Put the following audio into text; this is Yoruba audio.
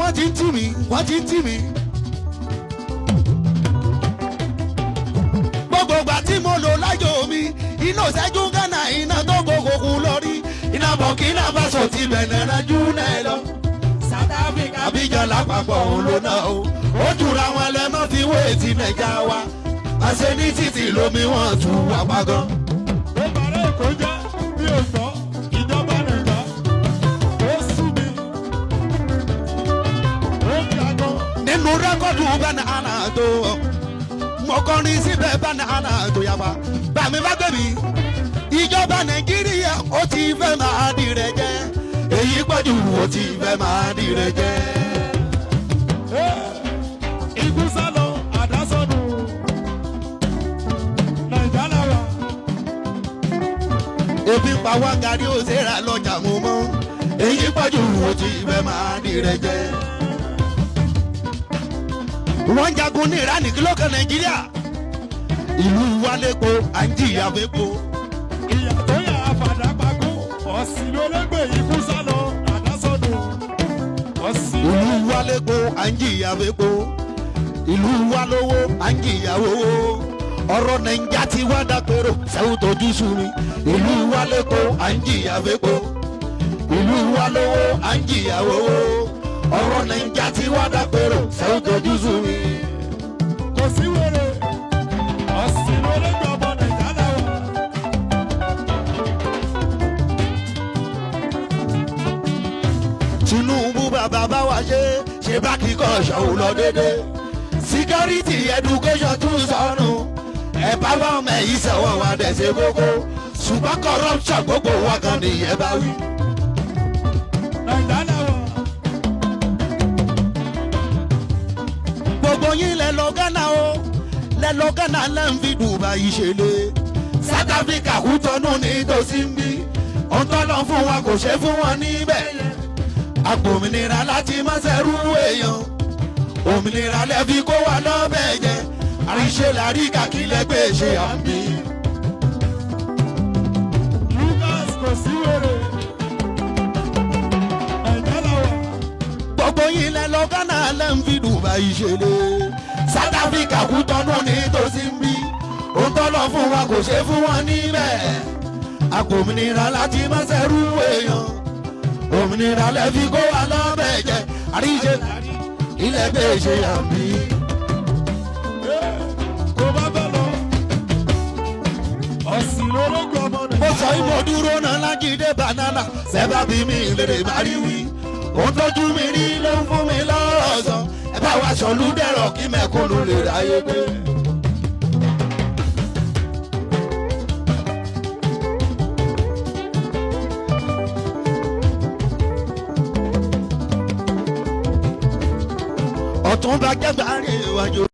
wọ́n ti ń tì mí wọ́n ti ń tì mí. gbogbo ìgbà tí mo lò lájò mi iná ṣẹ́jú Ghana iná tó gbogbo lórí iná Burkina Faso ti bẹ̀rẹ̀ rájú náà lọ. South Africa Abidjan lápapọ̀ òun ló náà o ó jura wọn lẹ́mọ́ fi wé ti Nàìjà wa àṣẹ ní títì lómi wọn tù wá pa gan. ó bàrẹ̀ èkó jẹ́ bí o gbọ́ ìjọba Nàìjà ó sú mi ó fi àgọ́. nínú rẹ́kọ̀dù Banana tó mo kọrin síbẹ̀ Banana tó yaba bàmí bá gbé mi ìjọba Nàìjíríà ó ti fẹ́ máa di rẹ̀ jẹ́ èyí pọ̀jù ó ti fẹ́ máa di rẹ̀ jẹ́. ikú sálọ àdásọ́nù Nàìjà làwà. ebi ń pa wá gàrí ó ṣe ra lọ́jà mú mọ́ èyí pọ̀jù ó ti fẹ́ máa di rẹ̀ jẹ́. wọ́n jagun ní ìránì kí ló kan Nàìjíríà ìlú wa lépo à ń jìyà fẹ́po. ìyà tó yà àfàdà pàgó ọ̀sìn lólógbè ikú sálọ àdásọ́nù ọ̀sìn. ìlú wa lépo à ń jìyà fẹ́po ìlú wa lówó à ń jìyà owó ọ̀rọ̀ Nàìjà ti wá dàpérò sẹ́wọ́n tójú sú mi ìlú wa lépo à ń jìyà fẹ́po ìlú wa lówó à ń jìyà owó ọ̀rọ̀ Nàìjà ti wá dàpérò sẹ́wọ́n tójú sú mi. kò sí wèrè ọ̀sìn lólógbè ọmọ Nàìjà làwà. Tinubu bàbá bá wa ṣe bá kíkọ́ ṣòwò lọ dédé security education tún sọnù ẹ̀bá bá ọmọ yìí sọ̀wọ́ wa dẹ̀ ṣe kókó ṣùgbọ́n corruption gbogbo wa kan nìyẹn bá wí. Nàìjà làwà. gbogbo yín lẹ lọ Ghana o lẹ lọ Ghana lẹ́ ń fi Dubai ṣẹlẹ̀ South Africa kú tọ́nú nítòsí ń bí ọ̀tọ́ lọ fún wa kò ṣe fún wọn níbẹ̀ agbòmìnira láti má ṣẹrú èèyàn òmìnira lẹ́fi kó wa lọ́bẹ̀ jẹ́ àríṣe làrí kàkí lẹ́gbẹ̀ẹ́ ṣe àmì. Lucas kò sí wèrè Nàìjà làwà. gbogbo yín lẹ lọ Ghana lẹ́ ń fi Dubai ṣẹlẹ̀ South Africa kú tọ́nú nítòsí ń bí ọ̀tọ́ lọ fún wa kò ṣe fún wọn níbẹ̀ agbòmìnira láti má ṣẹrú èèyàn òmìnira lẹ́fi kó wa lọ́bẹ̀ jẹ́ àríṣe ilẹ̀ bẹ́ẹ̀ ṣe àmì. kò bá bẹ̀ lọ ọ̀sìn lólógbè ọmọ Nàìjà. mo sọ ìmọ̀ dúró náà Lájídé Banana sẹ́bà bí mi lèrè má rí wí òun tójú mi rí ló ń fún mi lọ́rọ̀ sọ ẹ bá wa sọ̀lú dẹ̀rọ̀ kí mẹ́kúnnù lè ráyé pé. ọ̀tún bá jẹ́ gbàrí ìwájú.